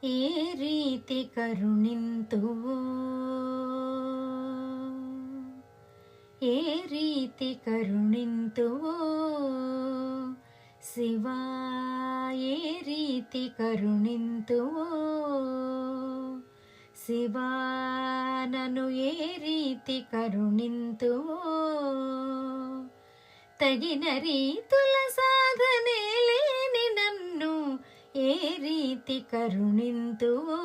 ఏ ರೀತಿ ಕರುಣಿಂತುವೋ ఏ ರೀತಿ ಕರುಣಿಂತುವೋ శివ ఏ ರೀತಿ ಕರುಣಿಂತುವೋ శివ నన్ను ఏ ರೀತಿ కరుణింతువో తగిన రీతుల సాధనే లేని నన్ను ఏ ರೀತಿ కరుణింతువో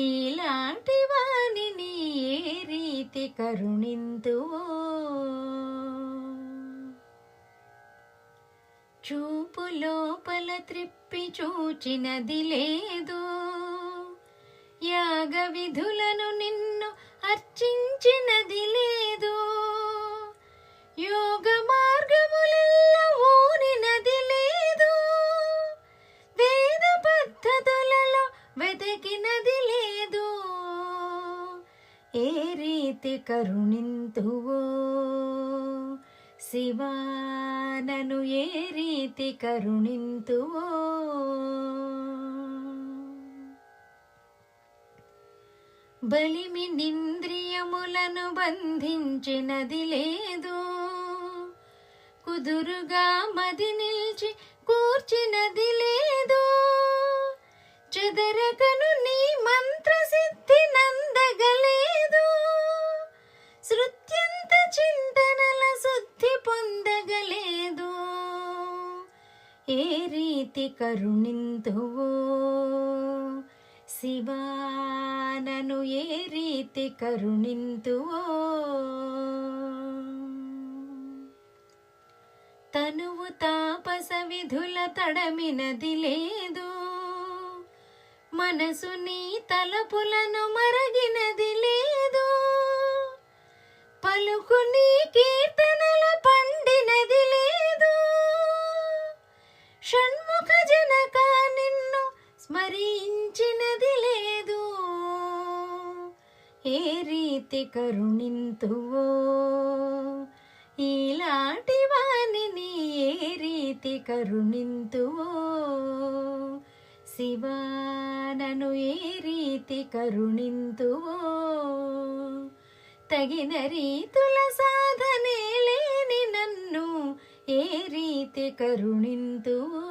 ఇలాంటి వానిని ఏ ರೀತಿ కరుణింతువో చూపు లోపల త్రిప్పి చూచినది లేదు యాగ విధులను నిన్ను అర్చించినది లేదు యోగ మార్గములెల్ల ఊరినది లేదు వేద పద్ధతులలో వెతికినది లేదు ఏ ರೀತಿ కరుణింతువో శివ నన్ను ఏ ರೀತಿ కరుణింతువో బలిమి నింద్రియములను బంధించినది లేదు కుదురుగా మది నిలిచి కూర్చినది లేదు చెదరకను నీ మంత్ర సిద్ధి నందగలేదు శృత్యంత చింతనల శుద్ధి పొందగలేదు ఏ ರೀತಿ కరుణింతువో శివ నన్ను ఏ ರೀತಿ కరుణింతువో తనువు తాపస విధుల తడమినది లేదు మనసు నీ తలపులను మరగినది లేదు పలుకు నీ కీర్తనల పండినది లేదు షణ్ముఖ జనక నిన్ను స్మరించినది లేదు ఏ ರೀತಿ కరుణింతువో ఇలాంటి వానిని ఏ ರೀತಿ కరుణింతువో శివ నన్ను ఏ ರೀತಿ కరుణింతువో తగిన రీతుల సాధనే లేని నన్ను ఏ ರೀತಿ కరుణింతువో